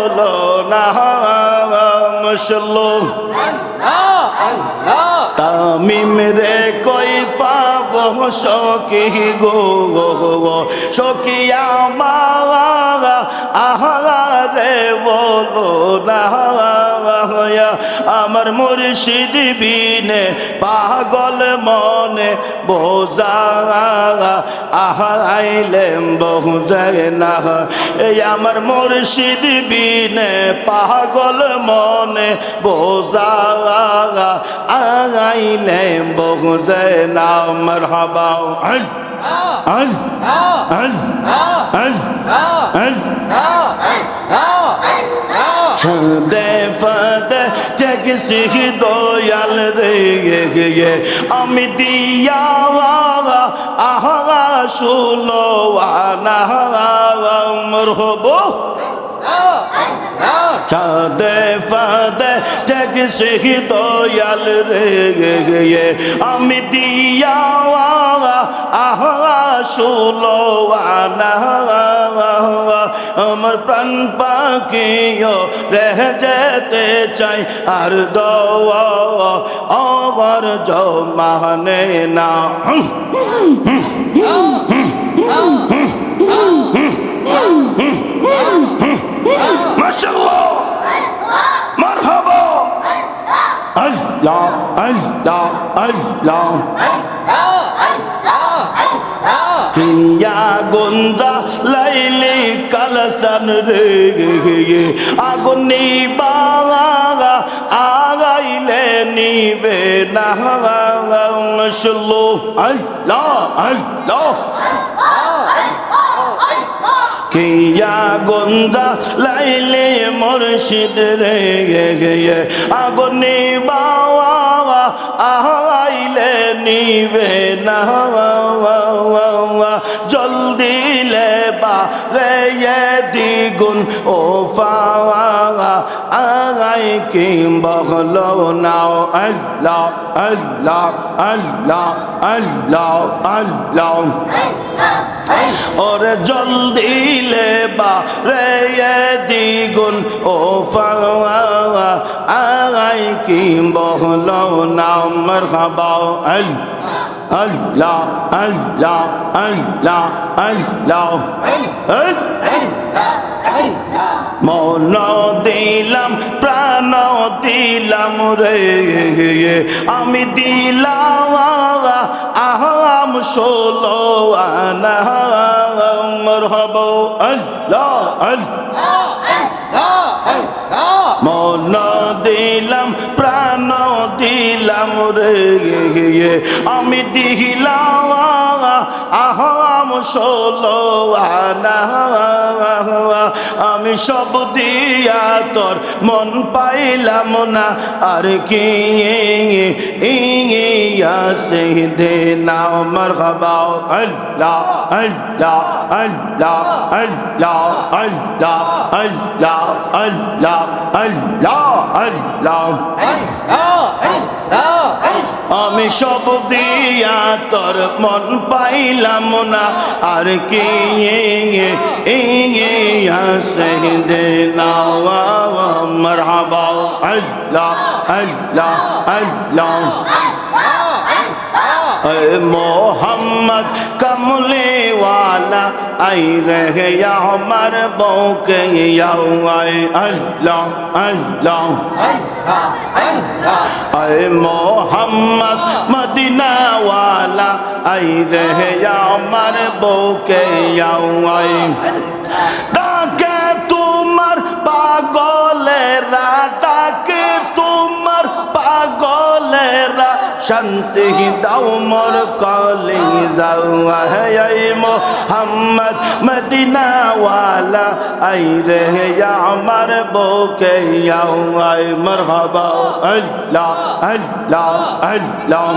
বলো না মশলুম তামিম রে কই পাবো সখী গো সখিয়া মা আহারে বলো না আমার মুর্শিদ বিনে পাগল মনে বোঝা আহাইলেম বোঝে না এই আমার মুর্শিদ বিনে পাগল মনে বোঝা আগাইলেম বোঝে না মারহাবা দে ফদে ঠেকছি দয়াল রে আমি দিয়া আহা শুলো আনা মরহবো চাঁদে ফাদে ঠেকছি দয়াল রে আমি দিয়া আহা শুলো আনা আমার প্রাণ পাখিও রেহে যেতে চাই আর দোয়া অগর জমানে না মাশাআল্লাহ মারহাবা আল্লাহ আল্লাহ আল্লাহ কিয়া গুন্দা লাইলি কালসান রে আগুন নিবা আগাইলে নিবে না মাশাআল্লাহ আল্লাহ আল্লাহ কিয়া গুন্দা লাইলে মুর্শিদ রে আগুন নিবা আগাইলে নিবে না জলদি লেবা রে দ্বিগুণ ও পাওয়া আগাই কি বহলো নাও আল্লাহ আল্লাহ আল্লাহ আল্লাহ আল্লাহ ওরে জলদি লেবা রে দ্বিগুণ ও পাওয়া আগাই কি বহলো নাও মারহাবা আল্লাহ আল্লাহ আল্লাহ আল্লাহ মন দিলাম প্রাণ দিলাম রে আমি দিলাম আহাম ষোলো আনা মারহাবা আল্লাহ আল্লাহ মন দিলাম প্রাণ দিলাম রে আমি দিলাম আহাম ষোলো আনা আমি সব দিয়া তোর মন পাইলাম না আর কি সে দে না মারহাবা আল্লাহ আল্লাহ আল্লাহ আল্লাহ আল্লাহ আল্লাহ আল্লাহ আল্লাহ আল্লাহ আমি সব দিয়া তোর মন পাইলাম না আর কি সে দে না মারহাবা আল্লাহ আল্লাহ আল্লাহ मोहम्मद कमले वाला आई रहे या हमार बौके आए अल्लाह अल्लाह अल्लाह मोहम्मद मदीना वाला आई रहे या हमार बौके आए डाके तुम्हार पागलेरा डाके तुम्हार पागलेरा शांति दाओ मोर कली जावा है मोहम्मद मदीना वाला आई रहे या अमर बोके आए मरहबा अल्लाह अल्लाह अल्लाह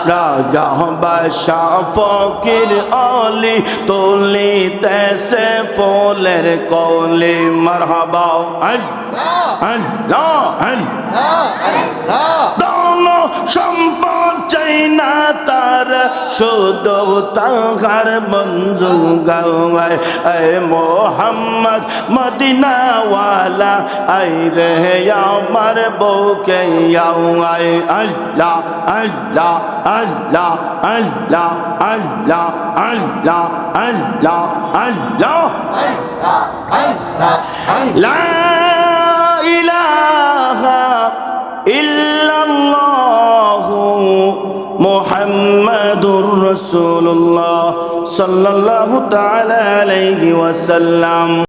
राजा बादशाह फकीर अली तोली तैसे पोलेर कौली मरहबा अल्लाह अल्लाह अल्लाह दोनों সম্পদ চাই না তার শুধু তাহার মঞ্জুল গাওয়ায় এ মোহাম্মদ মদিনাওয়ালা আই রে আমার বুকে আয় আল্লাহ আল্লাহ আল্লাহ আল্লাহ আল্লাহ আল্লাহ আল্লাহ আল্লাহ লা ইলাহা ইল্লাল্লাহু মুহাম্মাদুর রাসূলুল্লাহ সাল্লাল্লাহু তাআলা আলাইহি ওয়াসাল্লাম।